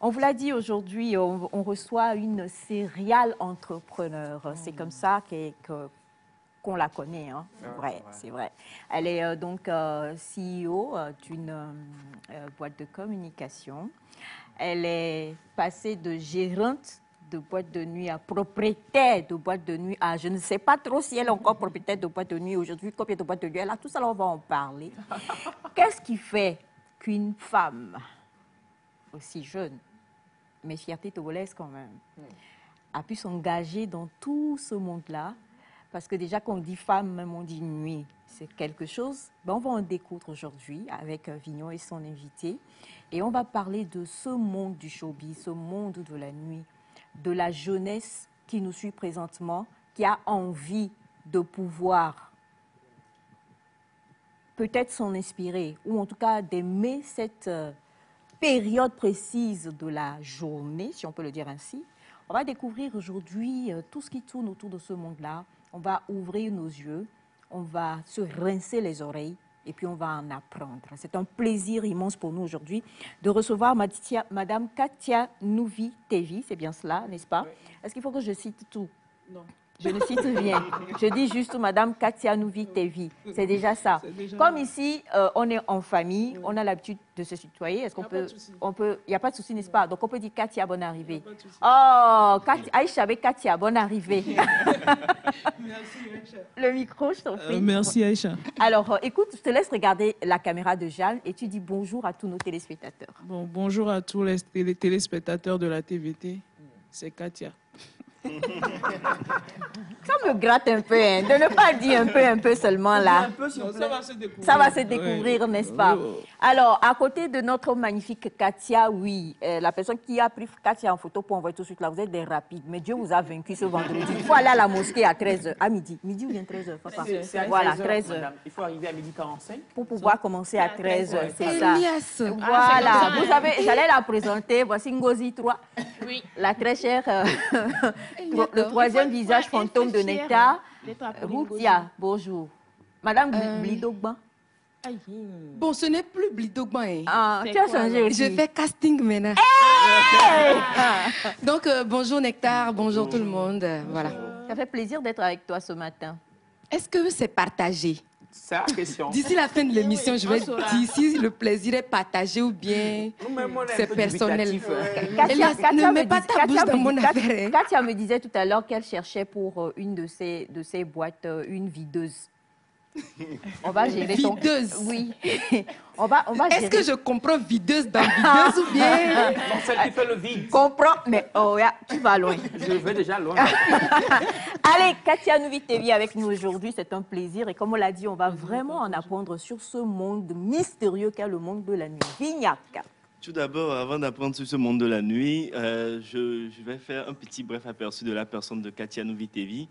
On vous l'a dit aujourd'hui, on reçoit une serial entrepreneur. C'est comme ça qu'on la connaît, hein. C'est vrai. Elle est donc CEO d'une boîte de communication. Elle est passée de gérante de boîte de nuit à propriétaire de boîte de nuit à je ne sais pas trop si elle est encore propriétaire de boîte de nuit aujourd'hui, combien de boîtes de nuit elle a, tout ça, on va en parler. Qu'est-ce qui fait qu'une femme aussi jeune, mais fierté togolaise quand même, a pu s'engager dans tout ce monde-là? Parce que déjà, quand on dit femme, même on dit nuit, c'est quelque chose. Ben, on va en découdre aujourd'hui avec Vignon et son invité. Et on va parler de ce monde du showbiz, ce monde de la nuit, de la jeunesse qui nous suit présentement, qui a envie de pouvoir peut-être s'en inspirer, ou en tout cas d'aimer cette période précise de la journée, si on peut le dire ainsi. On va découvrir aujourd'hui tout ce qui tourne autour de ce monde-là. On va ouvrir nos yeux, on va se rincer les oreilles et puis on va en apprendre. C'est un plaisir immense pour nous aujourd'hui de recevoir Madame Katia Nouvi-Tevi, c'est bien cela, n'est-ce pas? Oui. Est-ce qu'il faut que je cite tout? Non. Je ne cite rien. Je dis juste Madame Katia Nouvi-Tevi. C'est déjà ça. Déjà... Comme ici, on est en famille, oui. On a l'habitude de se tutoyer. Est-ce qu'on peut... Il n'y a pas de souci, n'est-ce pas? Donc on peut dire Katia, bonne arrivée. Oh, Aïcha avec Katia, bonne arrivée. Merci Aïcha. Le micro, je t'en prie. Merci Aïcha. Alors, écoute, je te laisse regarder la caméra de Jeanne et tu dis bonjour à tous nos téléspectateurs. Bon, bonjour à tous les téléspectateurs de la TVT. C'est Katia. Ça me gratte un peu, hein, de ne pas dire un peu seulement là. Ça va se découvrir, oui. N'est-ce pas? Alors, à côté de notre magnifique Katia, oui, la personne qui a pris Katia en photo pour envoyer tout de suite là, vous êtes des rapides, mais Dieu vous a vaincu ce vendredi. Il faut aller à la mosquée à 13h, à midi. Midi ou bien 13h, papa? Voilà, 13h. Il faut arriver à midi 45. Pour pouvoir commencer à 13h, c'est ça. Elias. Voilà, vous savez, j'allais la présenter, voici Ngozi 3, oui. La très chère... le troisième visage fantôme de Nectar, Routia, bonjour. Madame Blidogban. Bon, ce n'est plus Blidogban. Hein. Ah, tu as changé aussi. Je fais casting maintenant. Hey. Donc, bonjour Nectar, bonjour tout le monde. Voilà. Ça fait plaisir d'être avec toi ce matin. Est-ce que c'est partagé? C'est la question. D'ici la fin de l'émission, je vais dire si le plaisir est partagé ou bien c'est personnel. Ne mets pas ta bouche dans mon affaire. Katia me disait tout à l'heure qu'elle cherchait pour une de ses boîtes une videuse. On va gérer ton... Videuse. Oui. On va gérer... Est-ce que je comprends videuse dans videuse ou bien... Non, celle qui fait le vide. Comprends, mais oh, yeah, tu vas loin. Je vais déjà loin. Allez, Katia Nouvi-Tevi avec nous aujourd'hui, c'est un plaisir. Et comme on l'a dit, on va vraiment en apprendre sur ce monde mystérieux qu'est le monde de la nuit. Vignac. Tout d'abord, avant d'apprendre sur ce monde de la nuit, je vais faire un petit bref aperçu de la personne de Katia Nouvi-Tevi.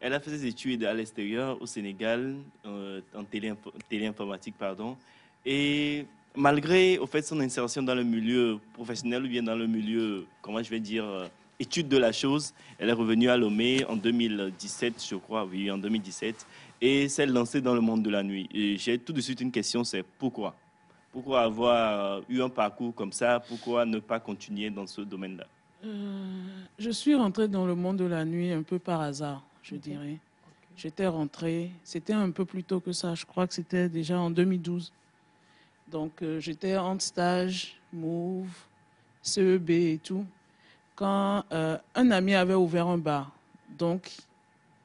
Elle a fait ses études à l'extérieur, au Sénégal, en téléinformatique, pardon. Et malgré au fait, son insertion dans le milieu professionnel ou bien dans le milieu, comment je vais dire, étude de la chose, elle est revenue à Lomé en 2017, je crois, oui, en 2017, et s'est lancée dans le monde de la nuit. Et j'ai tout de suite une question, c'est pourquoi? Pourquoi avoir eu un parcours comme ça? Pourquoi ne pas continuer dans ce domaine-là? Je suis rentrée dans le monde de la nuit un peu par hasard, je dirais. J'étais rentrée, c'était un peu plus tôt que ça, je crois que c'était déjà en 2012. Donc j'étais en stage, Move, CEB et tout, quand un ami avait ouvert un bar. Donc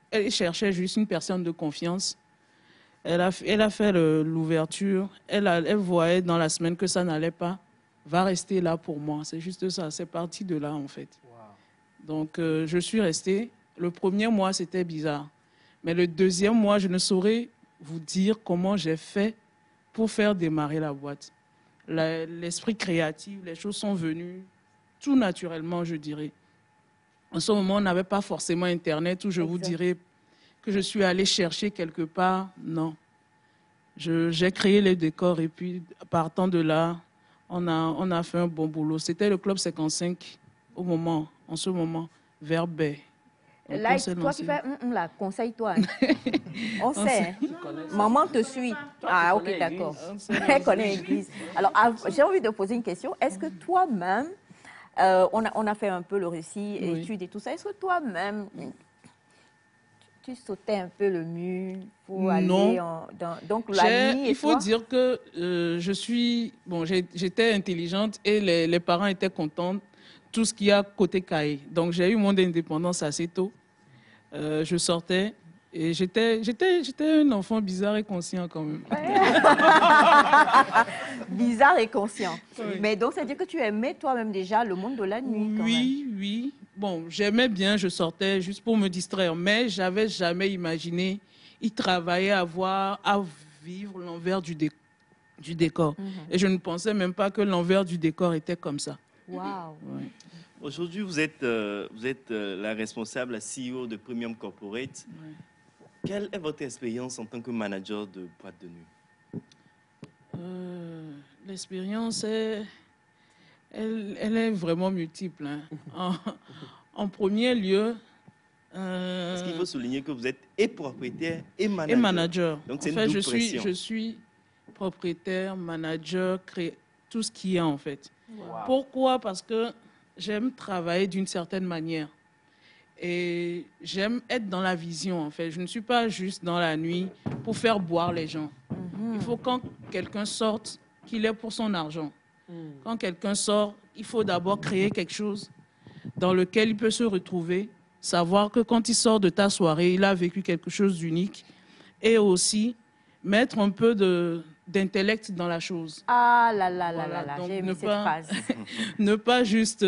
elle cherchait juste une personne de confiance. Elle a fait l'ouverture, elle voyait dans la semaine que ça n'allait pas, va rester là pour moi. C'est juste ça, c'est parti de là en fait. Wow. Donc je suis restée. Le premier mois, c'était bizarre. Mais le deuxième mois, je ne saurais vous dire comment j'ai fait pour faire démarrer la boîte. L'esprit créatif, les choses sont venues tout naturellement, je dirais. En ce moment, on n'avait pas forcément Internet où je vous dirais que je suis allée chercher quelque part. Non. J'ai créé les décors et puis, partant de là, on a fait un bon boulot. C'était le Club 55 en ce moment, vers Bay. Là, toi qui fais là, conseille-toi. On sait. Hein. Maman te suit. Ah, ok, d'accord. Elle connaît l'église. Alors, j'ai envie de poser une question. Est-ce que toi-même, On a fait un peu le récit, Oui. études et tout ça. Est-ce que toi-même, tu sautais un peu le mur pour aller donc la nuit? Il faut dire que j'étais intelligente et les parents étaient contents. Tout ce qu'il y a côté cahier. Donc j'ai eu mon indépendance assez tôt. Je sortais et j'étais un enfant bizarre et conscient quand même. Bizarre et conscient. Oui. Mais donc, ça veut dire que tu aimais toi-même déjà le monde de la nuit quand même. Oui. Bon, j'aimais bien, je sortais juste pour me distraire, mais j'avais jamais imaginé y travailler, à vivre l'envers du décor. Et je ne pensais même pas que l'envers du décor était comme ça. Waouh. Ouais. Aujourd'hui, vous êtes la responsable, la CEO de Premium Corporate. Ouais. Quelle est votre expérience en tant que manager de boîte de nuit? L'expérience, elle est vraiment multiple. Hein. En premier lieu... Parce qu'il faut souligner que vous êtes et propriétaire et manager. Et manager. Donc c'est en fait, une double pression. je suis propriétaire, manager, tout ce qu'il y a en fait. Wow. Pourquoi? Parce que j'aime travailler d'une certaine manière. Et j'aime être dans la vision en fait. Je ne suis pas juste dans la nuit pour faire boire les gens. Il faut quand quelqu'un sorte, qu'il ait pour son argent. Quand quelqu'un sort, il faut d'abord créer quelque chose dans lequel il peut se retrouver, savoir que quand il sort de ta soirée, il a vécu quelque chose d'unique et aussi mettre un peu d'intellect dans la chose. Ah là là là Voilà. là, Donc, j'ai aimé cette phrase. Ne pas juste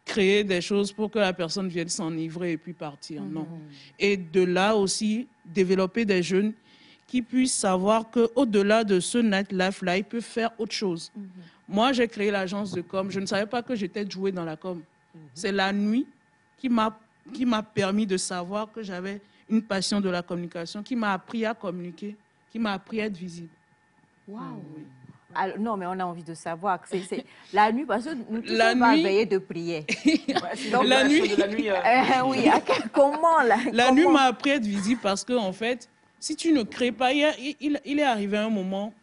créer des choses pour que la personne vienne s'enivrer et puis partir, non. Et de là aussi, développer des jeunes qui puissent savoir qu'au-delà de ce nightlife-là, ils peuvent faire autre chose. Moi, j'ai créé l'agence de com. Je ne savais pas que j'étais douée dans la com. C'est la nuit qui m'a permis de savoir que j'avais une passion de la communication, qui m'a appris à communiquer, qui m'a appris à être visible. Waouh! Alors, non, mais on a envie de savoir. C'est la nuit, parce que nous tous La on va nuit- veiller de prier. Donc, la nuit- de la nuit Oui, comment là? La nuit m'a appris à être visible parce que, en fait, si tu ne crées pas, il est arrivé un moment,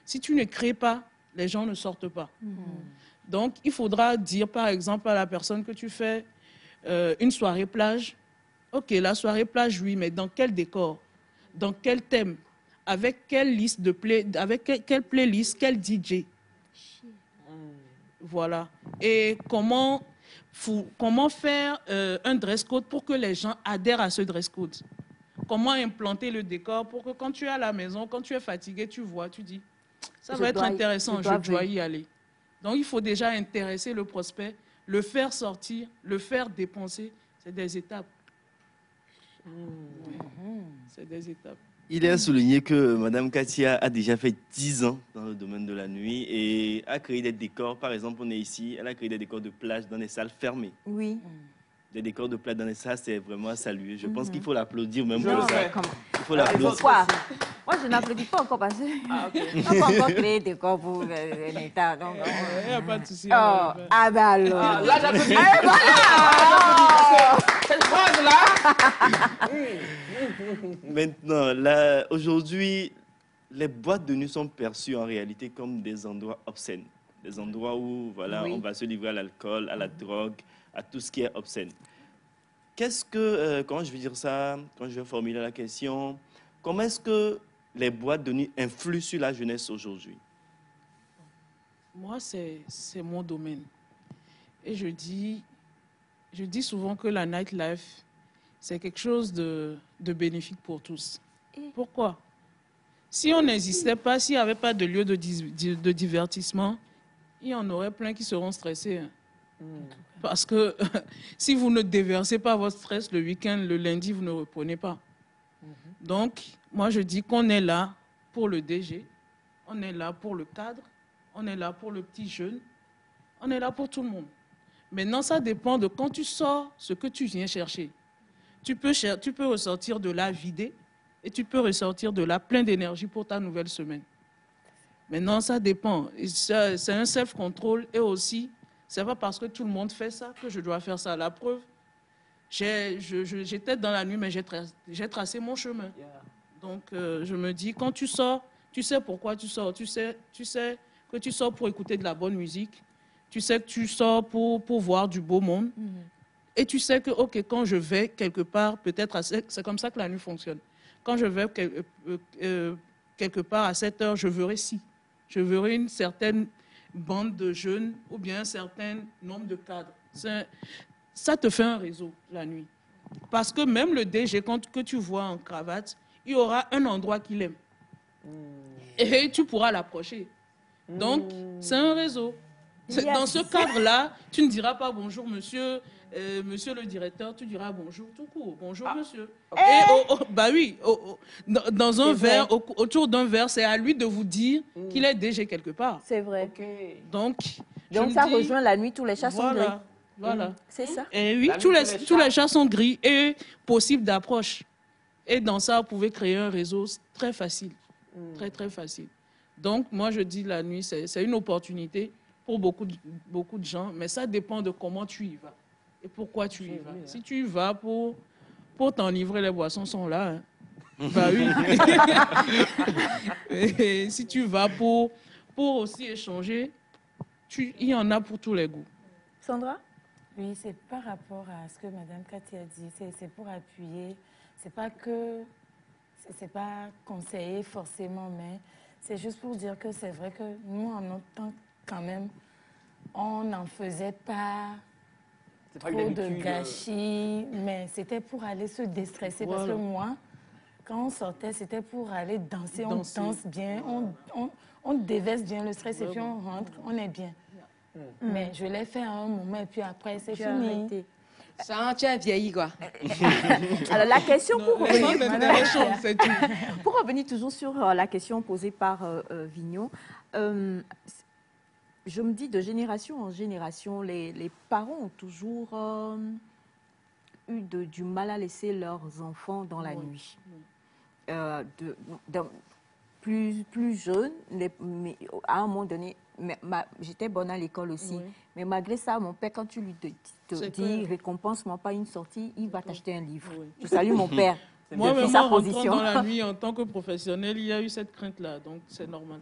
si tu ne crées pas, les gens ne sortent pas. Donc, il faudra dire, par exemple, à la personne que tu fais une soirée plage. OK, la soirée plage, oui, mais dans quel décor? Dans quel thème? Avec quelle liste quelle playlist? Quel DJ? Voilà. Et comment faire un dress code pour que les gens adhèrent à ce dress code? Comment implanter le décor pour que quand tu es à la maison, quand tu es fatigué, tu vois, tu dis, ça va être intéressant, je dois y aller. Donc, il faut déjà intéresser le prospect, le faire sortir, le faire dépenser. C'est des étapes. C'est des étapes. Il est à souligner que Mme Katia a déjà fait 10 ans dans le domaine de la nuit et a créé des décors. Par exemple, on est ici, elle a créé des décors de plage dans des salles fermées. Oui. Des décors de plage dans les salles, c'est vraiment à saluer. Je pense qu'il faut l'applaudir même pour Non, ça. Il faut l'applaudir. Pourquoi? Moi, je n'applaudis pas encore parce que on n'a pas encore créé des corps pour l'État. Donc, Il n'y a pas de souci. oh, ah ben alors. Là, j'applaudis. Voilà. Cette phrase-là. Maintenant, là, aujourd'hui, les boîtes de nuit sont perçues en réalité comme des endroits obscènes. Des endroits où voilà, Oui. on va se livrer à l'alcool, à la drogue, à tout ce qui est obscène. Qu'est-ce que, comment je vais dire ça, quand je vais formuler la question, comment est-ce que les boîtes de nuit influent sur la jeunesse aujourd'hui? Moi, c'est mon domaine. Et je dis souvent que la nightlife, c'est quelque chose de bénéfique pour tous. Pourquoi? Si on n'existait pas, s'il n'y avait pas de lieu de divertissement, il y en aurait plein qui seront stressés. Hein. Parce que si vous ne déversez pas votre stress le week-end, le lundi, vous ne reprenez pas. Donc, moi, je dis qu'on est là pour le DG, on est là pour le cadre, on est là pour le petit jeune, on est là pour tout le monde. Maintenant, ça dépend de quand tu sors ce que tu viens chercher. Tu peux ressortir de là vidé et tu peux ressortir de là plein d'énergie pour ta nouvelle semaine. Maintenant, ça dépend. C'est un self-control et aussi, c'est pas parce que tout le monde fait ça que je dois faire ça. La preuve, j'étais dans la nuit, mais j'ai tracé mon chemin. Donc, je me dis, quand tu sors, tu sais pourquoi tu sors. Tu sais que tu sors pour écouter de la bonne musique. Tu sais que tu sors pour voir du beau monde. Et tu sais que, OK, quand je vais quelque part, peut-être, c'est comme ça que la nuit fonctionne. Quand je vais quelque part à 7 heures, je verrai si. Je verrai une certaine bande de jeunes ou bien un certain nombre de cadres. Ça te fait un réseau la nuit. Parce que même le DG, que tu vois en cravate, il y aura un endroit qu'il aime. Et tu pourras l'approcher. Donc, c'est un réseau. Dans ce cadre-là, tu ne diras pas bonjour, monsieur, monsieur le directeur, tu diras bonjour tout court, bonjour, monsieur. Et bah oui, dans un verre, autour d'un verre, c'est à lui de vous dire qu'il est DG quelque part. C'est vrai. Donc ça rejoint la nuit, tous les chats sont gris. Voilà. C'est ça. Et oui, tous les chats sont gris et possible d'approche. Et dans ça, vous pouvez créer un réseau très facile. Très, très facile. Donc, moi, je dis la nuit, c'est une opportunité pour beaucoup de gens, mais ça dépend de comment tu y vas et pourquoi tu y vas. Si tu y vas pour t'enivrer, les boissons sont là. Hein. Bah oui. Et si tu vas pour aussi échanger, il y en a pour tous les goûts. Sandra? Oui, c'est par rapport à ce que Mme Cathy a dit. C'est pour appuyer. C'est pas conseiller forcément, mais c'est juste pour dire que c'est vrai que nous, en notre temps, quand même, on n'en faisait pas trop de gâchis, mais c'était pour aller se déstresser. Voilà. Parce que moi, quand on sortait, c'était pour aller danser. On danse bien, on déverse bien le stress et puis on rentre, on est bien. Mais je l'ai fait à un moment et puis après, c'est fini. Ça, tu as vieilli, quoi. Alors, la question pour revenir toujours sur la question posée par Vignon, je me dis de génération en génération, les parents ont toujours eu du mal à laisser leurs enfants dans la nuit. Plus jeunes, mais à un moment donné, j'étais bonne à l'école aussi. Mais malgré ça, mon père, quand tu lui dis récompense-moi pas une sortie, il va t'acheter un livre. Je salue mon père. Moi, en rentrant dans la nuit en tant que professionnel, il y a eu cette crainte-là, donc c'est normal.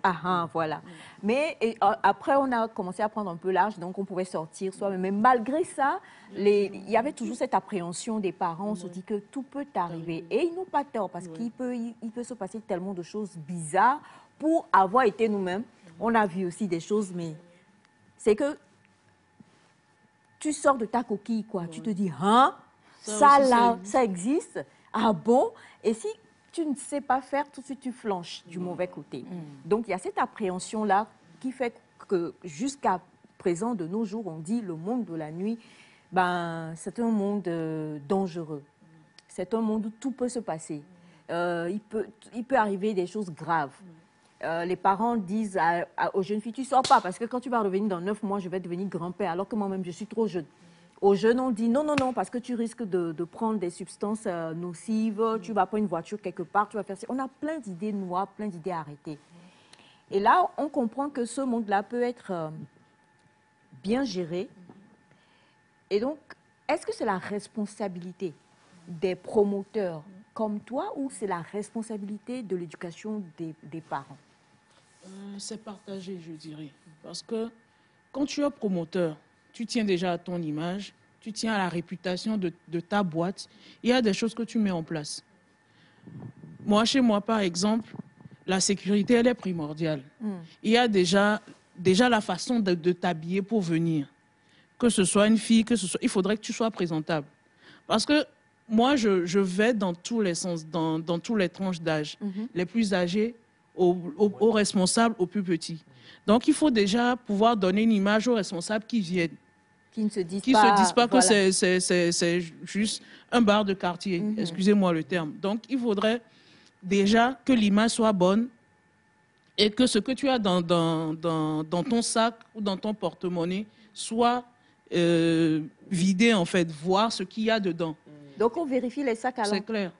Voilà. Mais après, on a commencé à prendre un peu l'âge, donc on pouvait sortir soi-même. Mais malgré ça, il y avait toujours cette appréhension des parents. On se dit que tout peut arriver. Et ils n'ont pas tort, parce qu'il peut se passer tellement de choses bizarres. Pour avoir été nous-mêmes, on a vu aussi des choses, mais c'est que tu sors de ta coquille, quoi. Tu te dis, ça existe. Ah bon? Et si tu ne sais pas faire, tout de suite tu flanches du mauvais côté. Donc il y a cette appréhension-là qui fait que jusqu'à présent, de nos jours, on dit le monde de la nuit, c'est un monde dangereux. C'est un monde où tout peut se passer. Il peut arriver des choses graves. Les parents disent aux jeunes filles, tu ne sors pas parce que quand tu vas revenir dans 9 mois, je vais devenir grand-père alors que moi-même, je suis trop jeune. Aux jeunes, on dit non, parce que tu risques de prendre des substances nocives, tu vas prendre une voiture quelque part, tu vas faire ça. On a plein d'idées noires, plein d'idées arrêtées. Et là, on comprend que ce monde-là peut être bien géré. Et donc, est-ce que c'est la responsabilité des promoteurs comme toi ou c'est la responsabilité de l'éducation des parents? C'est partagé, je dirais. Parce que quand tu es promoteur, tu tiens déjà à ton image, tu tiens à la réputation de ta boîte. Il y a des choses que tu mets en place. Moi, chez moi, par exemple, la sécurité, elle est primordiale. Il y a déjà la façon de t'habiller pour venir. Que ce soit une fille, il faudrait que tu sois présentable. Parce que moi, je vais dans tous les sens, dans tous les tranches d'âge. Les plus âgés, aux responsables, aux plus petits. Donc, il faut déjà pouvoir donner une image aux responsables qui viennent. Qui ne se disent pas que c'est juste un bar de quartier, excusez-moi le terme. Donc, il faudrait déjà que l'image soit bonne et que ce que tu as dans ton sac ou dans ton porte-monnaie soit vidé, en fait, voir ce qu'il y a dedans. Donc, on vérifie les sacs à l'entrée. C'est clair.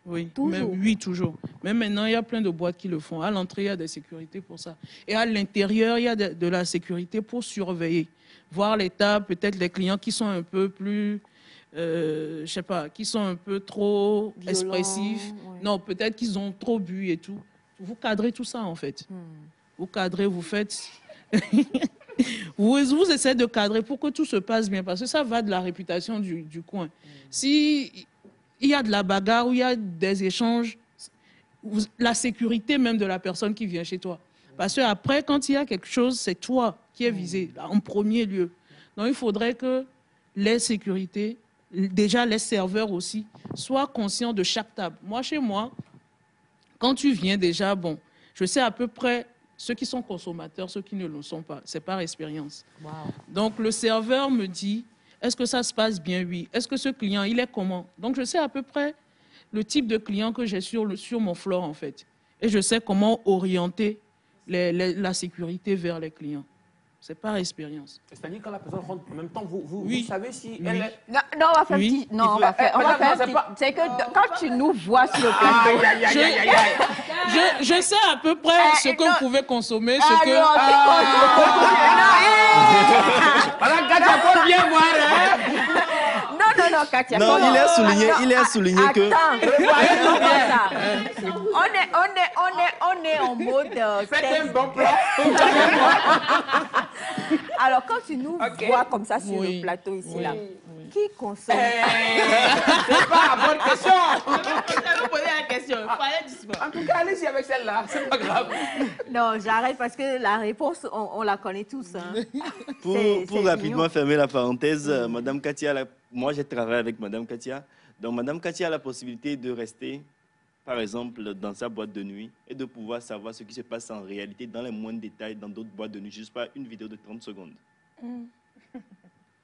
Oui, toujours. Oui, toujours. Mais maintenant, il y a plein de boîtes qui le font. À l'entrée, il y a des sécurités pour ça. Et à l'intérieur, il y a de la sécurité pour surveiller. Voir l'état, peut-être les clients qui sont un peu plus, je sais pas, qui sont un peu trop expressifs. Ouais. Non, peut-être qu'ils ont trop bu et tout. Vous cadrez tout ça, en fait. Vous cadrez, vous faites... vous essayez de cadrer pour que tout se passe bien, parce que ça va de la réputation du coin. Si il y a de la bagarre ou il y a des échanges, la sécurité même de la personne qui vient chez toi. Parce qu'après, quand il y a quelque chose, c'est toi qui es visé en premier lieu. Donc, il faudrait que les sécurités, déjà les serveurs aussi, soient conscients de chaque table. Moi, chez moi, quand tu viens déjà, bon, je sais à peu près ceux qui sont consommateurs, ceux qui ne le sont pas. C'est par expérience. Wow. Donc, le serveur me dit, est-ce que ça se passe bien? Oui. Est-ce que ce client, il est comment? Donc, je sais à peu près le type de client que j'ai sur mon floor, en fait. Et je sais comment orienter la sécurité vers les clients. C'est par expérience. C'est-à-dire quand la personne rentre en même temps, vous savez si elle est... Non, on va faire un petit... Non, on va faire un petit... C'est que quand tu nous vois sur le plateau... Je sais à peu près ce que vous pouvez consommer, ce que... Madame Katia, faut bien voir, hein? Non, Katia. Non, il est souligné que... On est en mode... Faites un bon plat. Alors, quand tu nous vois comme ça sur le plateau ici, là, qui consomme? C'est pas la bonne question. Je vais poser la question. En tout cas, allez-y avec celle-là. C'est pas grave. Non, j'arrête parce que la réponse, on la connaît tous. Hein. Pour rapidement fermer la parenthèse, Madame Katia, moi j'ai travaillé avec Madame Katia. Donc Madame Katia a la possibilité de rester, par exemple, dans sa boîte de nuit et de pouvoir savoir ce qui se passe en réalité dans les moindres détails dans d'autres boîtes de nuit, juste pas une vidéo de 30 secondes.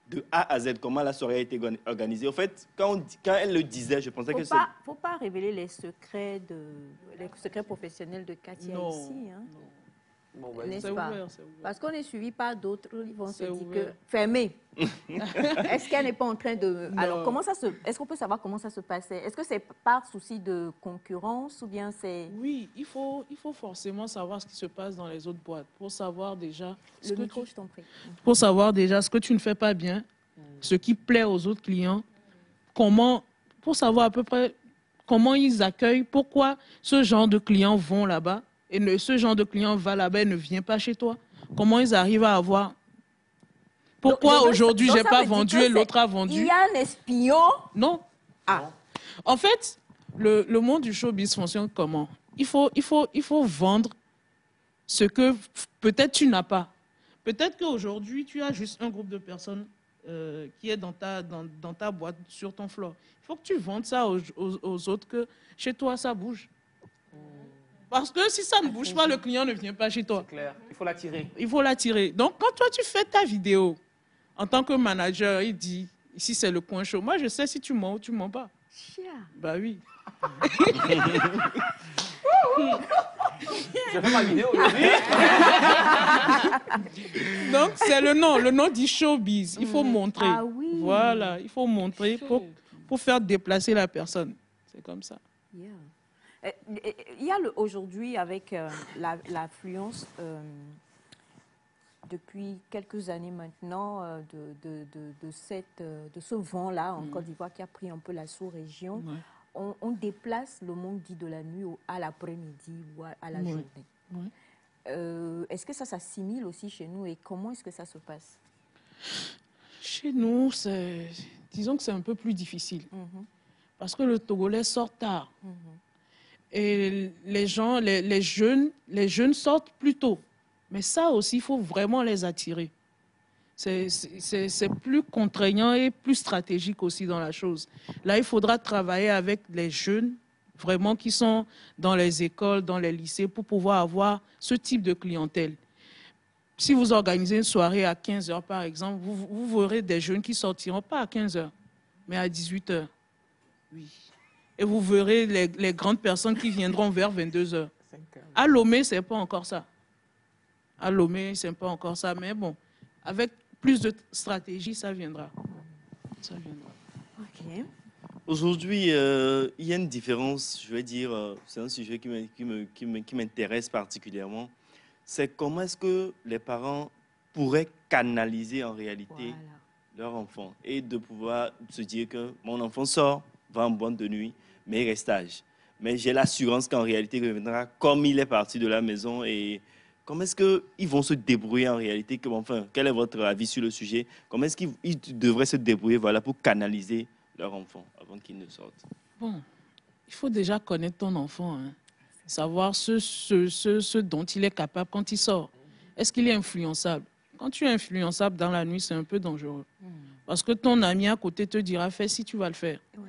De A à Z, comment la soirée a été organisée. En fait, quand elle le disait, je pensais que c'est... Faut pas révéler les secrets professionnels de Katia ici. Hein. Bon, n'est-ce pas? Parce qu'on est suivi par d'autres, ils vont se dire que... Fermé. Est-ce qu'elle n'est pas en train de... Non. Alors, est-ce qu'on peut savoir comment ça se passait? Est-ce que c'est par souci de concurrence ou bien c'est... Oui, il faut forcément savoir ce qui se passe dans les autres boîtes pour savoir déjà... Je t'en prie. Pour savoir déjà ce que tu ne fais pas bien, ce qui plaît aux autres clients, pour savoir à peu près comment ils accueillent, pourquoi ce genre de clients vont là-bas. Et ce genre de client va là-bas et ne vient pas chez toi. Comment ils arrivent à avoir... Pourquoi aujourd'hui, je n'ai pas vendu et l'autre a vendu? Il y a un espion? Non. Ah. En fait, le monde du showbiz fonctionne comment? Il faut vendre ce que peut-être tu n'as pas. Peut-être qu'aujourd'hui, tu as juste un groupe de personnes qui est dans ta boîte, sur ton floor. Il faut que tu vendes ça aux autres, que chez toi, ça bouge. Parce que si ça ne bouge pas, le client ne vient pas chez toi. C'est clair, il faut l'attirer. Il faut l'attirer. Donc, quand toi, tu fais ta vidéo, en tant que manager, il dit, ici, c'est le coin chaud. Moi, je sais si tu mens ou tu mens pas. Bah oui. Je fais ma vidéo aujourd'hui. Donc, c'est le nom dit showbiz. Il faut montrer. Ah oui. Voilà, il faut montrer pour faire déplacer la personne. C'est comme ça. Yeah. Il y a aujourd'hui, avec l'affluence depuis quelques années maintenant de ce vent-là en Côte d'Ivoire qui a pris un peu la sous-région, on déplace le monde dit de la nuit à l'après-midi ou à la journée. Oui. Est-ce que ça s'assimile aussi chez nous et comment est-ce que ça se passe? Chez nous, disons que c'est un peu plus difficile parce que le Togolais sort tard. Et les jeunes sortent plus tôt. Mais ça aussi, il faut vraiment les attirer. C'est plus contraignant et plus stratégique aussi dans la chose. Là, il faudra travailler avec les jeunes, vraiment qui sont dans les écoles, dans les lycées, pour pouvoir avoir ce type de clientèle. Si vous organisez une soirée à 15h, par exemple, vous verrez des jeunes qui sortiront pas à 15h, mais à 18h. Oui. Et vous verrez les grandes personnes qui viendront vers 22h. À Lomé, ce n'est pas encore ça. À Lomé, ce n'est pas encore ça. Mais bon, avec plus de stratégie, ça viendra. Ça viendra. Okay. Aujourd'hui, il y a une différence, je vais dire, c'est un sujet qui m'intéresse particulièrement. C'est comment est-ce que les parents pourraient canaliser en réalité leur enfant et de pouvoir se dire que mon enfant sort, va en boîte de nuit, mais il reste sage. Mais j'ai l'assurance qu'en réalité, il reviendra comme il est parti de la maison et comment est-ce qu'ils vont se débrouiller en réalité? Enfin, quel est votre avis sur le sujet? Comment est-ce qu'ils devraient se débrouiller pour canaliser leur enfant avant qu'il ne sorte? Bon, il faut déjà connaître ton enfant, hein. Savoir ce dont il est capable quand il sort. Est-ce qu'il est influençable? Quand tu es influençable dans la nuit, c'est un peu dangereux. Parce que ton ami à côté te dira, fais si tu vas le faire. Ouais.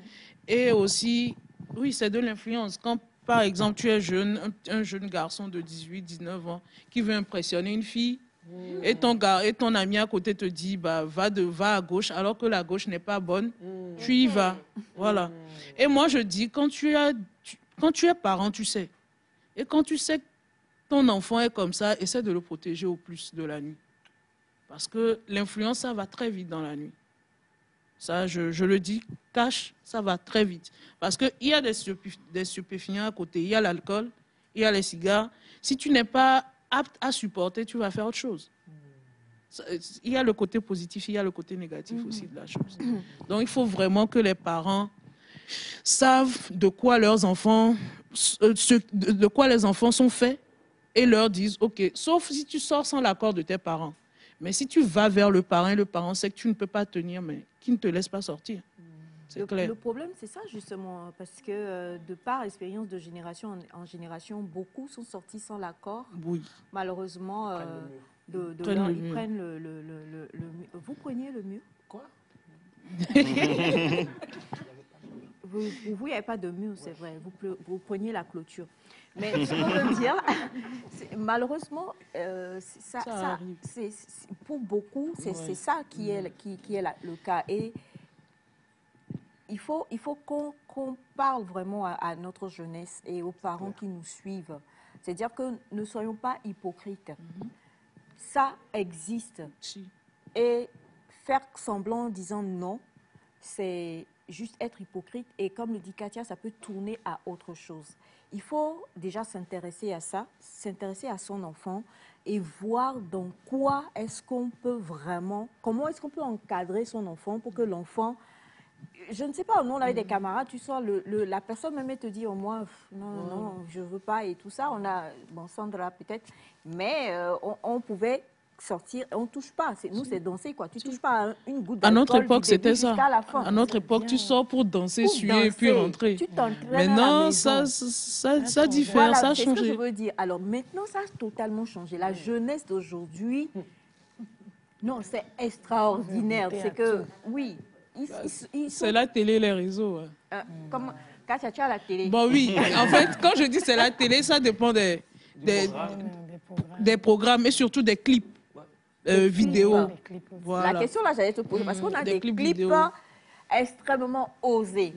Et aussi, oui, c'est de l'influence. Quand, par exemple, tu es jeune, un jeune garçon de 18, 19 ans qui veut impressionner une fille, et ton ami à côté te dit, bah, va à gauche, alors que la gauche n'est pas bonne, tu y vas. Voilà. Et moi, je dis, quand tu es parent, tu sais. Et quand tu sais que ton enfant est comme ça, essaie de le protéger au plus de la nuit. Parce que l'influence, ça va très vite dans la nuit. Ça, je le dis, cache, ça va très vite. Parce qu'il y a des stupéfiants à côté. Il y a l'alcool, il y a les cigares. Si tu n'es pas apte à supporter, tu vas faire autre chose. Il y a le côté positif, il y a le côté négatif aussi de la chose. Donc, il faut vraiment que les parents savent de quoi leurs enfants, de quoi les enfants sont faits et leur disent, OK, sauf si tu sors sans l'accord de tes parents. Mais si tu vas vers le parent sait que tu ne peux pas tenir, mais qui ne te laisse pas sortir. C'est clair. Le problème, c'est ça justement, parce que de par expérience de génération en génération, beaucoup sont sortis sans l'accord. Oui. Malheureusement, ils prennent le mur. Vous preniez le mur? Quoi? Vous, il n'y avait pas de mur, c'est vrai. Vous preniez la clôture. Mais ce qu'on veut dire, malheureusement, pour beaucoup, c'est ça qui est le cas. Et il faut qu'on parle vraiment à notre jeunesse et aux parents qui nous suivent. C'est-à-dire que ne soyons pas hypocrites. Ça existe. Et faire semblant en disant non, c'est juste être hypocrite. Et comme le dit Katia, ça peut tourner à autre chose. Il faut déjà s'intéresser à ça, s'intéresser à son enfant et voir dans quoi est-ce qu'on peut vraiment, comment est-ce qu'on peut encadrer son enfant pour que l'enfant, je ne sais pas, on a des camarades, tu sors, la personne même te dit au moins, non, je ne veux pas et tout ça. On a, bon, Sandra peut-être, mais on pouvait sortir, on ne touche pas. Nous, c'est danser, quoi. Tu ne touches pas une goutte d'alcool. À notre époque, c'était ça. À notre époque, tu sors pour danser, suer et puis rentrer. Tu t'entraînes maintenant, ça diffère, voilà, ça a changé. C'est ce que je veux dire. Alors maintenant, ça a totalement changé. La jeunesse d'aujourd'hui, non, c'est extraordinaire. C'est que, oui. C'est la télé, les réseaux. Comment, Katia, tu as la télé? Bon, oui. En fait, quand je dis c'est la télé, ça dépend des programmes et surtout des clips. Vidéo. Voilà. La question là, j'allais te poser parce qu'on a des clips extrêmement osés.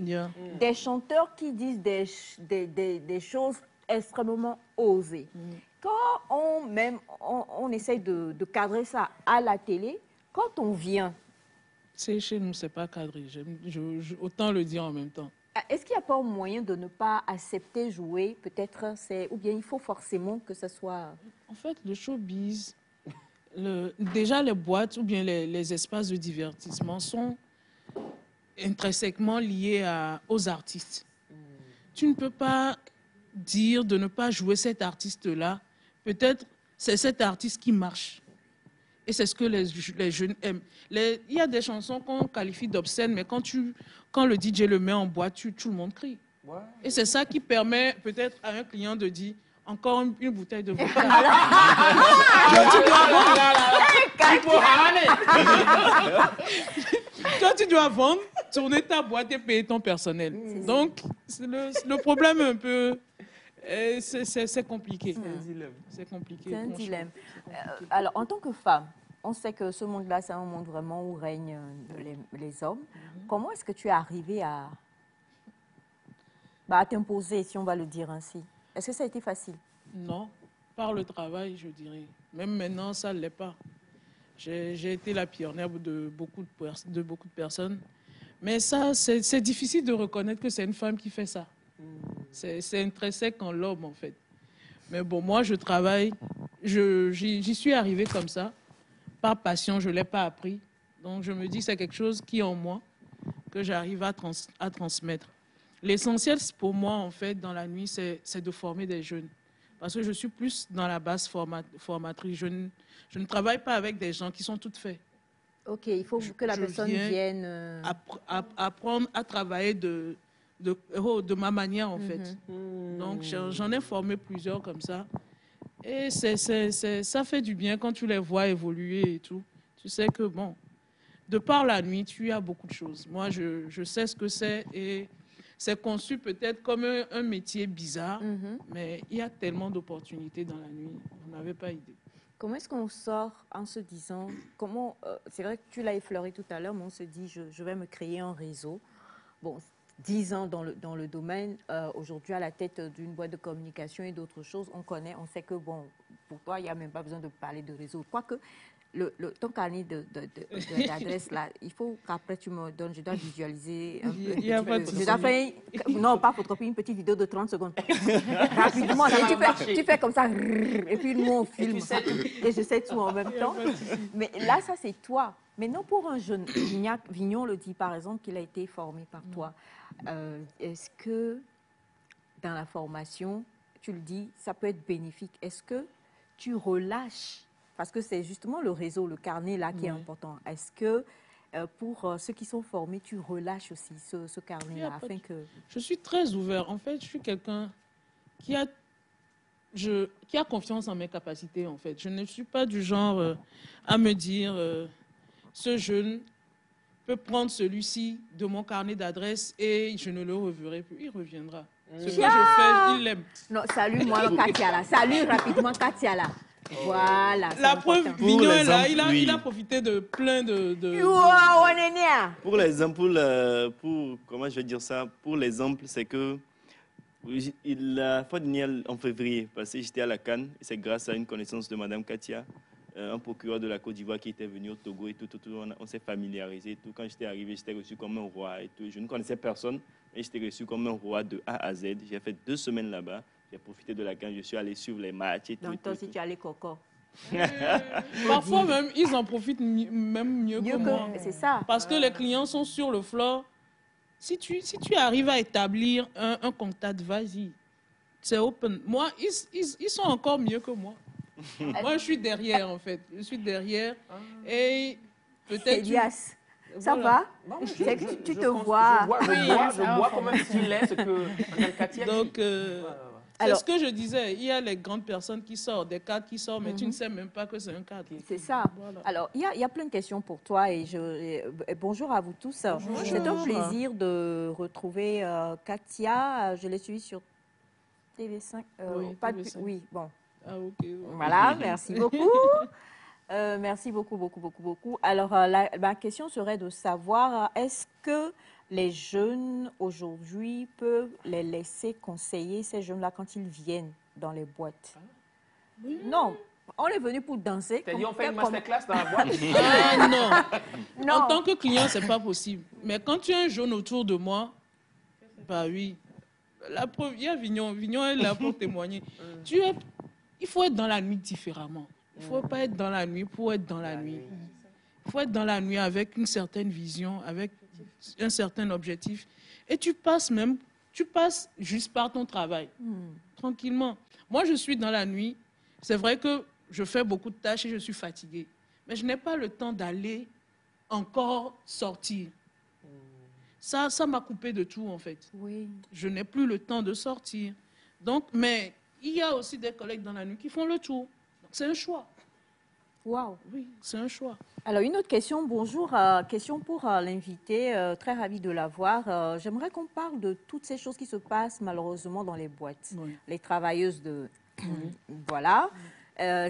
Des chanteurs qui disent des choses extrêmement osées. Quand on essaye de cadrer ça à la télé, quand on vient... Chez nous, ce n'est pas cadré. Autant le dire en même temps. Est-ce qu'il n'y a pas un moyen de ne pas accepter jouer? Peut-être, ou bien il faut forcément que ce soit... En fait, le showbiz... déjà, les boîtes ou bien les espaces de divertissement sont intrinsèquement liés aux artistes. Tu ne peux pas dire de ne pas jouer cet artiste-là. Peut-être c'est cet artiste qui marche. Et c'est ce que les jeunes aiment. Il y a des chansons qu'on qualifie d'obscènes, mais quand le DJ le met en boîte, tout le monde crie. Ouais. Et c'est ça qui permet peut-être à un client de dire encore une bouteille de vodka. Toi, tu dois vendre, tourner ta boîte et payer ton personnel. Donc, le problème un peu... C'est compliqué. C'est un dilemme. C'est compliqué. C'est un dilemme. Alors, en tant que femme, on sait que ce monde-là, c'est un monde vraiment où règnent les hommes. Comment est-ce que tu es arrivée à t'imposer, si on va le dire ainsi? Est-ce que ça a été facile? Non, par le travail, je dirais. Même maintenant, ça ne l'est pas. J'ai été la pionnière de beaucoup de personnes. Mais ça, c'est difficile de reconnaître que c'est une femme qui fait ça. C'est intrinsèque en l'homme, en fait. Mais bon, moi, je travaille. J'y suis arrivée comme ça. Par passion, je ne l'ai pas appris. Donc, je me dis que c'est quelque chose qui est en moi, que j'arrive à transmettre. L'essentiel pour moi, en fait, dans la nuit, c'est de former des jeunes. Parce que je suis plus dans la base formatrice. Je ne travaille pas avec des gens qui sont toutes faits. OK, il faut que la personne vienne... apprendre à travailler de ma manière, en fait. Donc, j'en ai formé plusieurs comme ça. Et ça fait du bien quand tu les vois évoluer et tout. Tu sais que, bon, de par la nuit, tu as beaucoup de choses. Moi, je sais ce que c'est et c'est conçu peut-être comme un métier bizarre, mais il y a tellement d'opportunités dans la nuit. Vous n'avez pas idée. Comment est-ce qu'on sort en se disant, c'est vrai que tu l'as effleuré tout à l'heure, mais on se dit, je vais me créer un réseau. Bon, 10 ans dans le domaine, aujourd'hui à la tête d'une boîte de communication et d'autres choses, on connaît, on sait que, bon, pour toi, il n'y a même pas besoin de parler de réseau. Quoique, ton carnet d'adresse, là, il faut qu'après tu me donnes, je dois visualiser un peu. Il y a pas de souci. Non, pas photocopier, une petite vidéo de 30 secondes. Rapidement, tu fais comme ça, et puis nous on filme. Et je sais tout en même temps. Mais là, ça c'est toi. Mais non pour un jeune. Vignon le dit par exemple qu'il a été formé par toi. Est-ce que dans la formation, tu le dis, ça peut être bénéfique? Est-ce que tu relâches? Parce que c'est justement le réseau, le carnet là qui est important. Est-ce que pour ceux qui sont formés, tu relâches aussi ce carnet-là afin que... Je suis très ouvert. En fait, je suis quelqu'un qui a confiance en mes capacités, en fait. Je ne suis pas du genre à me dire ce jeune peut prendre celui-ci de mon carnet d'adresse et je ne le reverrai plus. Il reviendra. Ce que je fais, il l'aime. Non, salut moi Katia là. Salut rapidement Katia là. Voilà. La preuve, Vignon est là, il a profité de plein de... Wow, on est né. Pour l'exemple, comment je vais dire ça? Pour l'exemple, c'est que la fois dernière, en février, parce que j'étais à la Cannes, et c'est grâce à une connaissance de Madame Katia, un procureur de la Côte d'Ivoire qui était venu au Togo et tout, on s'est familiarisé. Tout. Quand j'étais arrivé, j'étais reçu comme un roi et tout. Je ne connaissais personne, mais j'étais reçu comme un roi de A à Z. J'ai fait 2 semaines là-bas. J'ai profité de la Cannes, je suis allé suivre les matchs et tout. Donc toi aussi, tu es allé coco. Parfois même, ils en profitent même mieux que moi. C'est ça. Parce que les clients sont sur le floor. Si tu arrives à établir un contact, vas-y. C'est open. Moi, ils sont encore mieux que moi. Moi, je suis derrière, en fait. Je suis derrière. Et peut-être... Ça va? Tu te vois. Je vois comment il est, ce que Katia dit. Donc, c'est ce que je disais. Il y a les grandes personnes qui sortent, des cadres qui sortent, mais tu ne sais même pas que c'est un cadre. C'est ça. Voilà. Alors, il y a plein de questions pour toi. Et bonjour à vous tous. C'est un plaisir de retrouver Katia. Je l'ai suivie sur TV5. TV5. Oui, bon. Ah, ok. Voilà, merci beaucoup. Merci beaucoup. Alors, ma question serait de savoir, est-ce que les jeunes aujourd'hui peuvent les laisser conseiller ces jeunes-là quand ils viennent dans les boîtes? Oui. Non, on est venu pour danser. T'as dit on fait une masterclass dans la boîte? Non. En tant que client, c'est pas possible. Mais quand tu as un jeune autour de moi, bah oui. La preuve, il y a Vignon. Vignon est là pour témoigner. Il faut être dans la nuit différemment. Il ne faut pas être dans la nuit pour être dans la nuit. Il faut être dans la nuit avec une certaine vision, avec un certain objectif. Et tu passes juste par ton travail, tranquillement. Moi, je suis dans la nuit. C'est vrai que je fais beaucoup de tâches et je suis fatiguée. Mais je n'ai pas le temps d'aller encore sortir. Ça m'a coupé de tout, en fait. Oui. Je n'ai plus le temps de sortir. Donc, mais il y a aussi des collègues dans la nuit qui font le tour. C'est un choix. Wow. Oui, c'est un choix. Alors, une autre question. Bonjour. Question pour l'invité. Très ravie de la voir. J'aimerais qu'on parle de toutes ces choses qui se passent malheureusement dans les boîtes. Oui. Les travailleuses de... Voilà.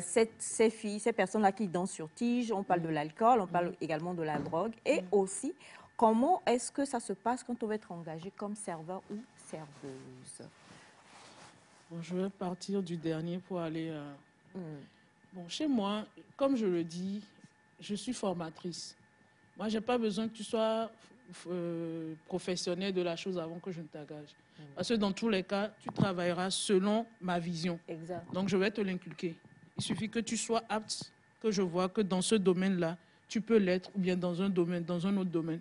Ces filles, ces personnes-là qui dansent sur tige, on parle de l'alcool, on parle également de la drogue. Et aussi, comment est-ce que ça se passe quand on va être engagé comme serveur ou serveuse? Bon, je vais partir du dernier pour aller... Bon, chez moi, comme je le dis, je suis formatrice. Moi, je n'ai pas besoin que tu sois professionnel de la chose avant que je ne t'engage. Parce que dans tous les cas, tu travailleras selon ma vision. Exact. Donc, je vais te l'inculquer. Il suffit que tu sois apte, que je vois que dans ce domaine-là, tu peux l'être, ou bien dans un domaine, dans un autre domaine.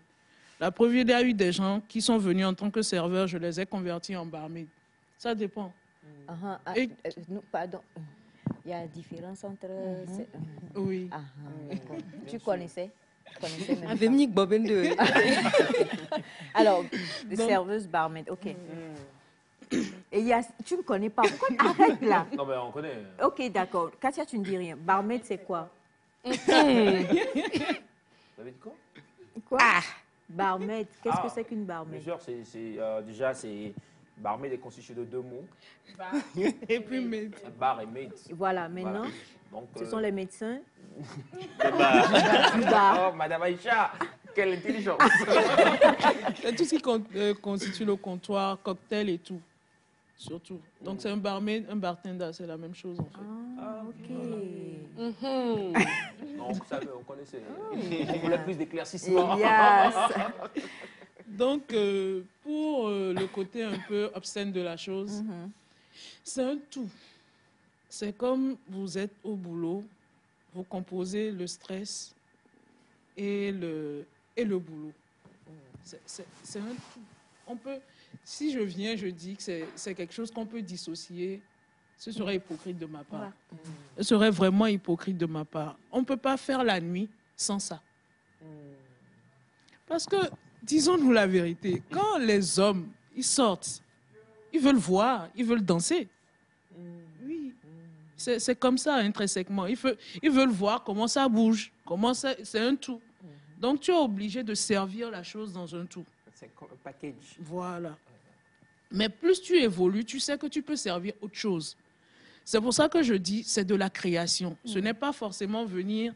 La preuve, il y a eu des gens qui sont venus en tant que serveurs, je les ai convertis en barmaid. Ça dépend. Pardon. Il y a une différence entre... Oui. Tu connaissais? Avec Bobin de... Alors, serveuse, barmaid, ok. Et tu ne connais pas. Pourquoi arrête là? Non, mais on connaît. Ok, d'accord. Katia, tu ne dis rien. Barmaid, c'est quoi? Vous avez dit quoi? Quoi? Barmaid. Qu'est-ce que c'est qu'une barmaid? Bien sûr, déjà, c'est... Barmaid est constitué de 2 mots. Bar. Et puis maid. Bar et maid. Voilà, maintenant, donc, ce sont les médecins. Oh, Madame Aïcha, quelle intelligence. Tout ce qui constitue le comptoir, cocktail et tout. Surtout. Donc, c'est un barmaid, un bartender, c'est la même chose en fait. Ah, ok. Non, vous savez, on connaissait. On voulait plus d'éclaircissement. Yes. Donc, pour le côté un peu obscène de la chose, c'est un tout. C'est comme vous êtes au boulot, vous composez le stress et le boulot. C'est un tout. On peut, si je viens, je dis que c'est quelque chose qu'on peut dissocier, ce serait hypocrite de ma part. Ce serait vraiment hypocrite de ma part. On ne peut pas faire la nuit sans ça. Parce que, disons-nous la vérité, quand les hommes, ils sortent, ils veulent voir, ils veulent danser. Oui, c'est comme ça intrinsèquement. Ils veulent voir comment ça bouge, c'est un tout. Donc tu es obligé de servir la chose dans un tout. C'est comme un package. Voilà. Mais plus tu évolues, tu sais que tu peux servir autre chose. C'est pour ça que je dis, c'est de la création. Ce n'est pas forcément venir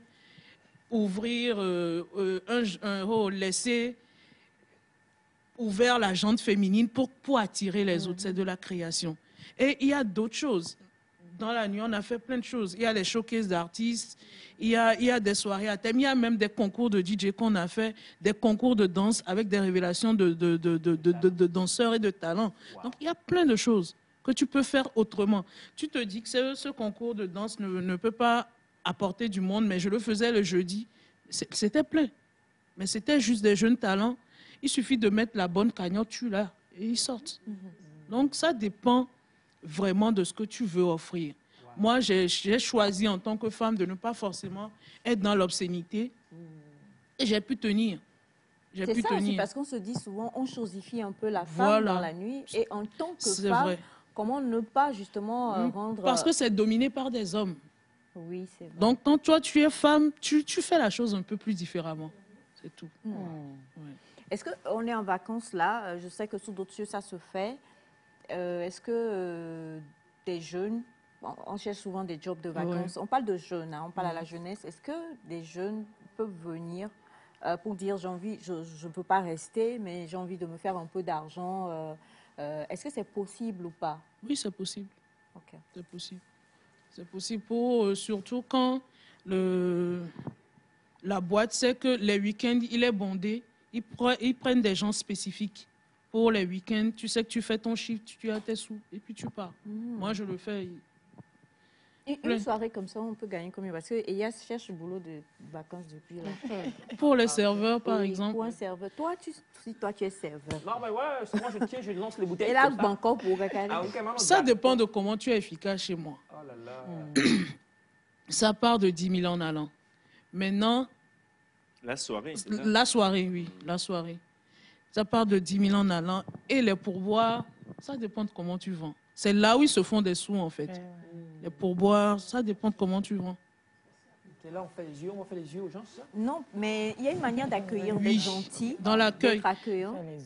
ouvrir, laisser ouvert la jante féminine pour attirer les autres. C'est de la création. Et il y a d'autres choses. Dans la nuit, on a fait plein de choses. Il y a les showcases d'artistes, il y a des soirées à thème, il y a même des concours de DJ qu'on a fait, des concours de danse avec des révélations de danseurs et de talents. Donc, il y a plein de choses que tu peux faire autrement. Tu te dis que ce concours de danse ne peut pas apporter du monde, mais je le faisais le jeudi. C'était plein. Mais c'était juste des jeunes talents. Il suffit de mettre la bonne cagnotte, tu l'as, et ils sortent. Donc, ça dépend vraiment de ce que tu veux offrir. Moi, j'ai choisi en tant que femme de ne pas forcément être dans l'obscénité et j'ai pu tenir. C'est ça aussi, parce qu'on se dit souvent, on chosifie un peu la femme dans la nuit et en tant que femme, vrai. Comment ne pas justement rendre... Parce que c'est dominé par des hommes. Oui, c'est vrai. Donc, quand toi, tu es femme, tu fais la chose un peu plus différemment. C'est tout. Ouais. Est-ce qu'on est en vacances là? Je sais que sous d'autres cieux, ça se fait. Est-ce que des jeunes, on cherche souvent des jobs de vacances, on parle de jeunes, hein, on parle à la jeunesse, est-ce que des jeunes peuvent venir pour dire je ne peux pas rester, mais j'ai envie de me faire un peu d'argent, est-ce que c'est possible ou pas? Oui, c'est possible. Okay. C'est possible. C'est possible pour, surtout quand la boîte sait que les week-ends, il est bondé, ils prennent des gens spécifiques. Pour les week-ends, tu sais que tu fais ton chiffre, tu as tes sous et puis tu pars. Moi, je le fais. Une soirée comme ça, on peut gagner combien? Parce que Elias cherche le boulot de vacances depuis là. Pour les serveurs, par exemple. Pour un serveur. Toi, tu es serveur. Non, mais ouais, moi je lance les bouteilles. Et là, encore pour ça dépend de comment tu es efficace chez moi. Oh là là. Ça part de 10 000 en allant. Maintenant. La soirée. La soirée, oui. La soirée. Ça part de 10 000 en allant. Et les pourboires, ça dépend de comment tu vends. C'est là où ils se font des sous, en fait. Les pourboires, ça dépend de comment tu vends. C'est là, on fait les yeux aux gens, c'est ça? Non, mais il y a une manière d'accueillir des gentils. Dans l'accueil.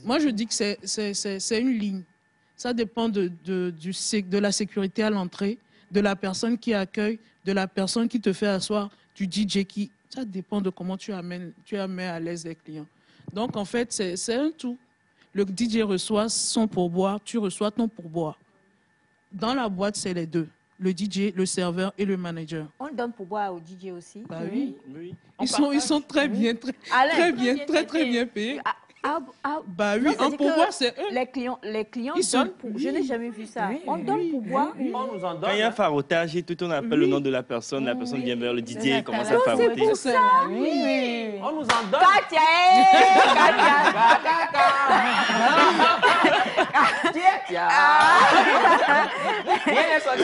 Moi, je dis que c'est une ligne. Ça dépend de la sécurité à l'entrée, de la personne qui accueille, de la personne qui te fait asseoir, du DJ qui... Ça dépend de comment tu amènes à l'aise les clients. Donc, en fait, c'est un tout. Le DJ reçoit son pourboire, tu reçois ton pourboire. Dans la boîte, c'est les deux. Le DJ, le serveur et le manager. On donne pourboire au DJ aussi? Bah oui. Ils sont très bien, très bien payés. Bah oui, un pourboire, c'est eux. Les clients donnent pour... Je n'ai jamais vu ça. On donne pourboire. On nous en donne. Quand il y a farotage et tout, on appelle le nom de la personne vient vers le DJ et commence à faroter. C'est pour ça. Oui. On nous en donne. Katia. Rien n'est sorti.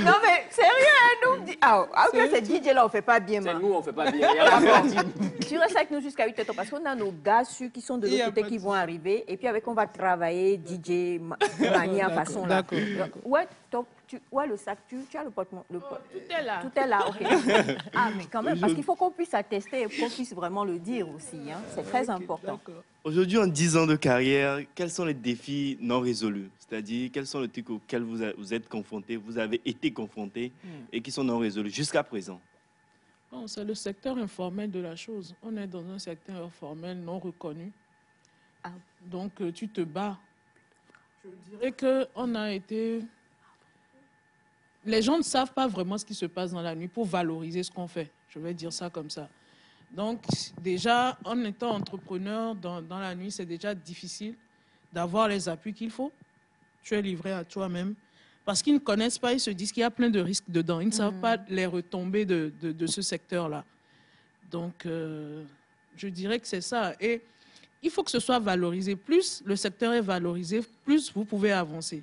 Non, mais sérieux, hein, nous... Ah, ok, c'est DJ là, on fait pas bien. C'est nous, on fait pas bien. Il y a pas tu restes avec nous jusqu'à 8h parce qu'on a nos gars qui sont de l'autre côté qui vont arriver. Et puis avec, on va travailler DJ de manière façon là. D'accord. Ouais, le sac, tu as le porte-monnaie. Tout est là. Tout est là, ok. Ah, mais quand même, parce qu'il faut qu'on puisse attester et qu'on puisse vraiment le dire aussi. Hein. C'est très important. Aujourd'hui, en 10 ans de carrière, quels sont les défis non résolus? C'est-à-dire, quels sont les trucs auxquels vous êtes confrontés, vous avez été confrontés et qui sont non résolus jusqu'à présent? Bon, c'est le secteur informel de la chose. On est dans un secteur informel non reconnu. Ah. Donc, tu te bats. Je dirais qu'on a été... Les gens ne savent pas vraiment ce qui se passe dans la nuit pour valoriser ce qu'on fait. Je vais dire ça comme ça. Donc, déjà, en étant entrepreneur dans la nuit, c'est déjà difficile d'avoir les appuis qu'il faut. Tu es livré à toi-même. Parce qu'ils ne connaissent pas, ils se disent qu'il y a plein de risques dedans. Ils ne savent pas les retombées de ce secteur-là. Donc, je dirais que c'est ça. Et il faut que ce soit valorisé. Plus le secteur est valorisé, plus vous pouvez avancer.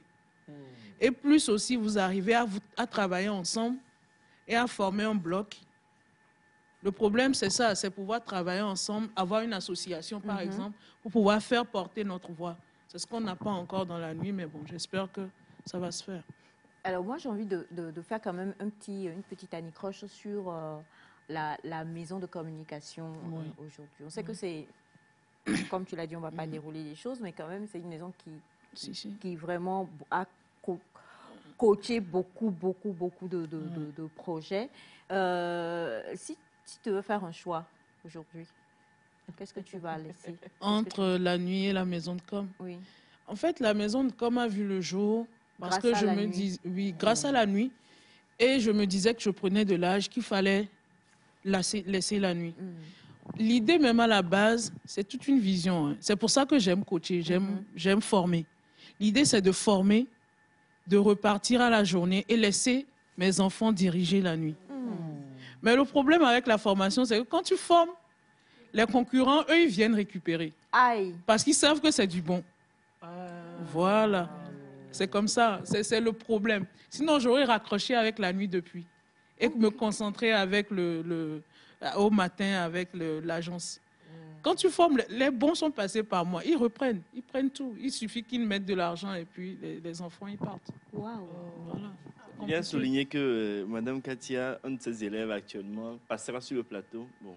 Et plus aussi vous arrivez à travailler ensemble et à former un bloc. Le problème, c'est ça, c'est pouvoir travailler ensemble, avoir une association, par exemple, pour pouvoir faire porter notre voix. C'est ce qu'on n'a pas encore dans la nuit, mais bon, j'espère que ça va se faire. Alors moi, j'ai envie de faire quand même une petite anicroche sur la maison de communication aujourd'hui. On sait que c'est, comme tu l'as dit, on ne va pas dérouler les choses, mais quand même, c'est une maison qui vraiment a coaché beaucoup de projets. Si tu veux faire un choix aujourd'hui, qu'est-ce que tu vas laisser? Entre la nuit et la maison de com? Oui. En fait, la maison de com a vu le jour parce que je me dis, grâce à la nuit. Et je me disais que je prenais de l'âge, qu'il fallait laisser la nuit. L'idée même à la base, c'est toute une vision. Hein. C'est pour ça que j'aime coacher, j'aime former. L'idée, c'est de former, de repartir à la journée et laisser mes enfants diriger la nuit. Mais le problème avec la formation, c'est que quand tu formes, les concurrents, eux, ils viennent récupérer. Aïe. Parce qu'ils savent que c'est du bon. Voilà. C'est comme ça. C'est le problème. Sinon, j'aurais raccroché avec la nuit depuis. Et me concentrer avec au matin avec l'agence. Quand tu formes, les bons sont passés par moi. Ils reprennent. Ils prennent tout. Il suffit qu'ils mettent de l'argent et puis les enfants, ils partent. Waouh. Voilà. Il y a souligné que Mme Katia, un de ses élèves actuellement, passera sur le plateau. Bon,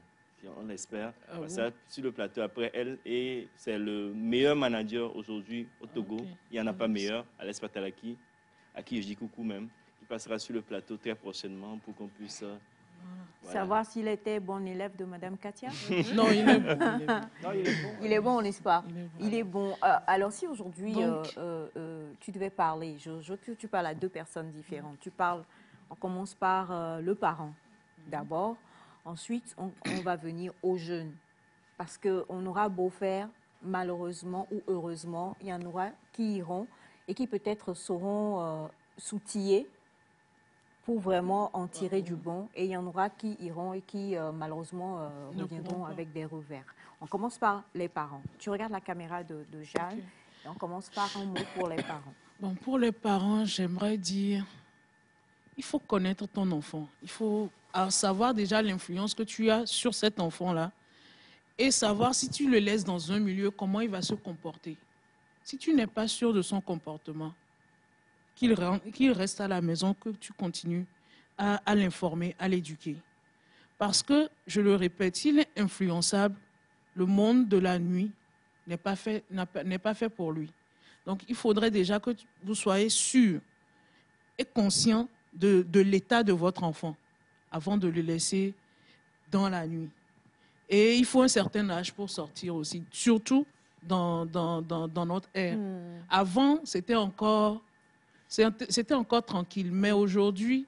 on l'espère. Passera sur le plateau après elle. Et c'est le meilleur manager aujourd'hui au Togo. Okay. Il n'y en a pas meilleur, Alès Patalaki, à qui je dis coucou même. Il passera sur le plateau très prochainement pour qu'on puisse... Voilà. Savoir s'il était bon élève de Mme Katia? Non, il est bon. Il est bon, n'est-ce pas? Il est bon. Alors, si aujourd'hui, tu devais parler, tu parles à deux personnes différentes. On commence par le parent, d'abord. Ensuite, on va venir aux jeunes. Parce qu'on aura beau faire, malheureusement ou heureusement, il y en aura qui iront et qui peut-être sauront s'outiller pour vraiment en tirer du bon. Et il y en aura qui iront et qui, malheureusement, reviendront avec des revers. On commence par les parents. Tu regardes la caméra de Jeanne et on commence par un mot pour les parents. Bon, pour les parents, j'aimerais dire, il faut connaître ton enfant. Il faut savoir déjà l'influence que tu as sur cet enfant-là et savoir si tu le laisses dans un milieu, comment il va se comporter. Si tu n'es pas sûr de son comportement, qu'il reste à la maison, que tu continues à l'informer, à l'éduquer. Parce que, je le répète, s'il est influençable, le monde de la nuit n'est pas fait pour lui. Donc, il faudrait déjà que vous soyez sûr et conscient de l'état de votre enfant avant de le laisser dans la nuit. Et il faut un certain âge pour sortir aussi, surtout dans notre ère. Avant, c'était encore tranquille, mais aujourd'hui,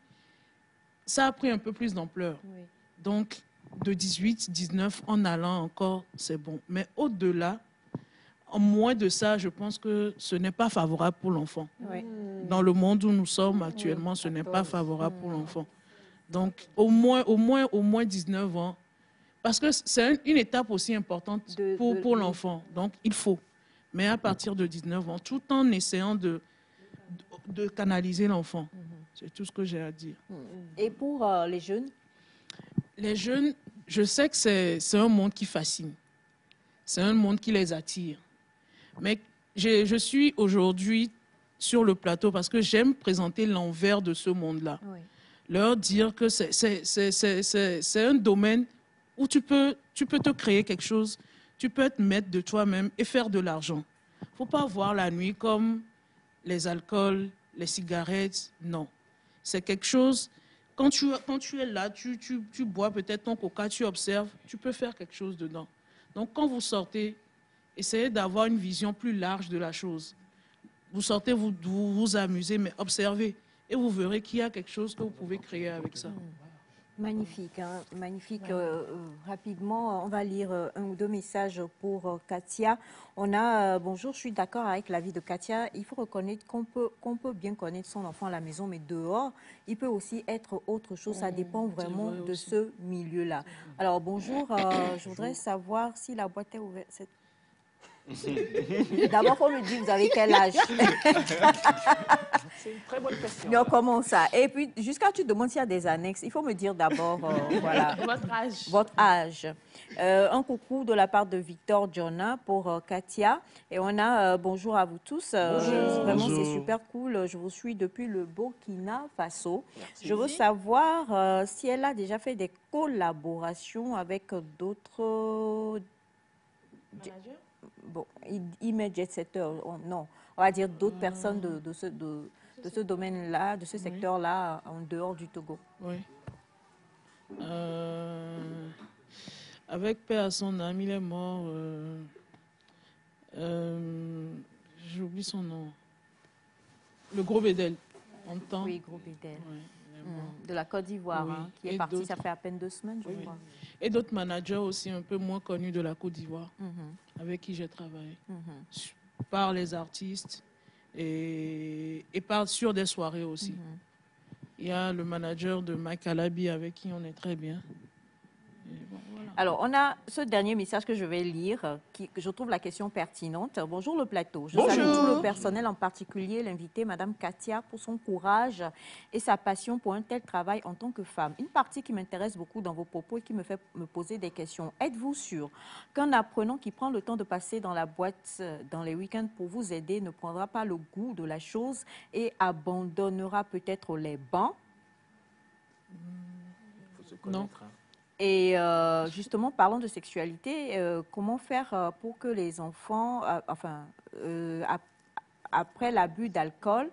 ça a pris un peu plus d'ampleur. Oui. Donc, de 18, 19, en allant encore, c'est bon. Mais au-delà, en moins de ça, je pense que ce n'est pas favorable pour l'enfant. Oui. Dans le monde où nous sommes actuellement, ce n'est pas favorable pour l'enfant. Donc, au moins 19 ans, parce que c'est une étape aussi importante pour l'enfant. Donc, il faut. mais à partir de 19 ans, tout en essayant de canaliser l'enfant. C'est tout ce que j'ai à dire. Et pour les jeunes? Les jeunes, je sais que c'est un monde qui fascine. C'est un monde qui les attire. Mais je suis aujourd'hui sur le plateau parce que j'aime présenter l'envers de ce monde-là. Oui. Leur dire que c'est un domaine où tu peux te créer quelque chose, tu peux être maître de toi-même et faire de l'argent. Il ne faut pas voir la nuit comme les alcools, les cigarettes, non. C'est quelque chose, quand tu es là, tu bois peut-être ton coca, tu observes, tu peux faire quelque chose dedans. Donc quand vous sortez, essayez d'avoir une vision plus large de la chose. Vous sortez, vous amusez, mais observez. Et vous verrez qu'il y a quelque chose que vous pouvez créer avec ça. Magnifique, hein, magnifique. Rapidement, on va lire un ou deux messages pour Katia. On a bonjour, je suis d'accord avec l'avis de Katia. Il faut reconnaître qu'on peut bien connaître son enfant à la maison, mais dehors, il peut aussi être autre chose. Ça dépend vraiment de ce milieu-là. Alors bonjour, je voudrais savoir si la boîte est ouverte. D'abord, il faut me dire, vous avez quel âge? C'est une très bonne question. Non, comment ça? Et puis, jusqu'à tu demandes s'il y a des annexes, il faut me dire d'abord, voilà. Votre âge. Votre âge. Un coucou de la part de Victor Jonna pour Katia. Et on a bonjour à vous tous. Vraiment, c'est super cool. Je vous suis depuis le Burkina Faso. Merci. Je veux savoir si elle a déjà fait des collaborations avec d'autres... managers? Bon, image jet setter, non, on va dire d'autres personnes de ce domaine-là, de ce secteur-là, en dehors du Togo. Oui. Avec paix à son âme, il est mort. J'oublie son nom. Le Gros Bédel. Oui, Gros Bédel. Oui, de la Côte d'Ivoire, oui. Qui est parti, ça fait à peine 2 semaines, je crois. Et d'autres managers aussi un peu moins connus de la Côte d'Ivoire, avec qui j'ai travaillé. Par les artistes et sur des soirées aussi. Il y a le manager de Mike Alabi avec qui on est très bien. Bon, voilà. Alors, on a ce dernier message que je vais lire, que je trouve la question pertinente. Bonjour le plateau. Je salue tout le personnel, en particulier l'invité, Madame Katia, pour son courage et sa passion pour un tel travail en tant que femme. Une partie qui m'intéresse beaucoup dans vos propos et qui me fait me poser des questions. Êtes-vous sûr qu'un apprenant qui prend le temps de passer dans la boîte dans les week-ends pour vous aider ne prendra pas le goût de la chose et abandonnera peut-être les bancs? Non. Et justement, parlons de sexualité. Comment faire pour que les enfants, après l'abus d'alcool,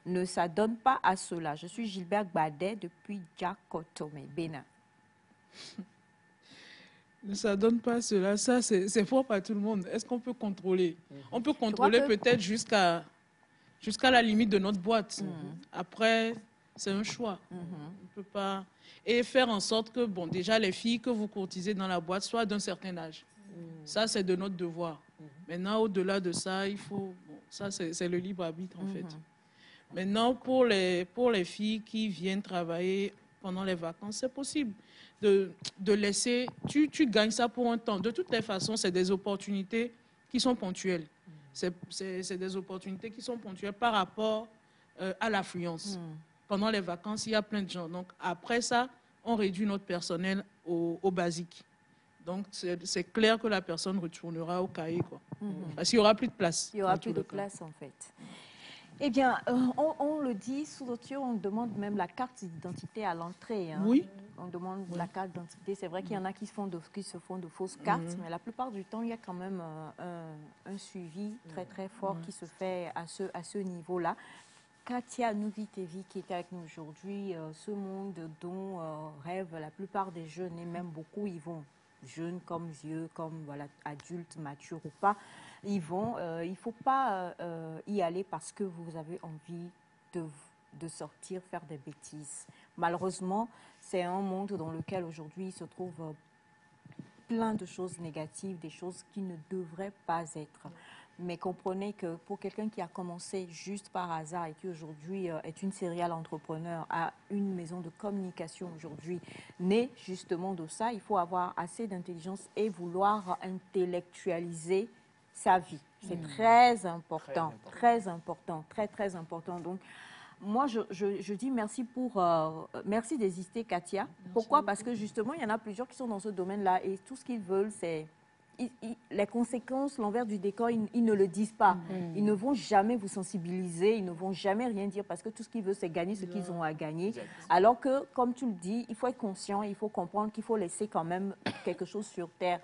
ne s'adonnent pas à cela? Je suis Gilbert Badet depuis Djakotome, Bénin. Ne s'adonne pas à cela. Ça, c'est propre à tout le monde. Est-ce qu'on peut contrôler? On peut contrôler peut-être jusqu'à la limite de notre boîte. Après, c'est un choix. On ne peut pas... Et faire en sorte que, bon, déjà, les filles que vous courtisez dans la boîte soient d'un certain âge. Ça, c'est de notre devoir. Maintenant, au-delà de ça, il faut... Bon, ça, c'est le libre arbitre, en fait. Maintenant, pour les filles qui viennent travailler pendant les vacances, c'est possible de laisser... Tu gagnes ça pour un temps. De toutes les façons, c'est des opportunités qui sont ponctuelles. C'est des opportunités qui sont ponctuelles par rapport à l'affluence. Pendant les vacances, il y a plein de gens. Donc, après ça, on réduit notre personnel au basique. Donc, c'est clair que la personne retournera au cahier, quoi. Parce qu'il n'y aura plus de place. Il n'y aura plus de place, en fait. Eh bien, on le dit, sous d'autres, on demande même la carte d'identité à l'entrée. Hein. Oui. On demande la carte d'identité. C'est vrai qu'il y en a qui se font de fausses cartes, mais la plupart du temps, il y a quand même un suivi très, très fort qui se fait à ce niveau-là. Katia Nuvitevi qui est avec nous aujourd'hui, ce monde dont rêvent la plupart des jeunes et même beaucoup, ils vont, jeunes comme vieux, comme voilà, adultes, matures ou pas, ils vont, il ne faut pas y aller parce que vous avez envie de sortir, faire des bêtises. Malheureusement, c'est un monde dans lequel aujourd'hui il se trouve plein de choses négatives, des choses qui ne devraient pas être. Mais comprenez que pour quelqu'un qui a commencé juste par hasard et qui aujourd'hui est une serial entrepreneur, a une maison de communication aujourd'hui, née justement de ça, il faut avoir assez d'intelligence et vouloir intellectualiser sa vie. C'est très important, très important, très, très important. Donc, moi, je dis merci merci d'exister, Katia. Pourquoi? Parce que justement, il y en a plusieurs qui sont dans ce domaine-là et tout ce qu'ils veulent, c'est... les conséquences, l'envers du décor, ils ne le disent pas. Ils ne vont jamais vous sensibiliser, ils ne vont jamais rien dire parce que tout ce qu'ils veulent, c'est gagner ce qu'ils ont à gagner. Alors que, comme tu le dis, il faut être conscient, il faut comprendre qu'il faut laisser quand même quelque chose sur terre.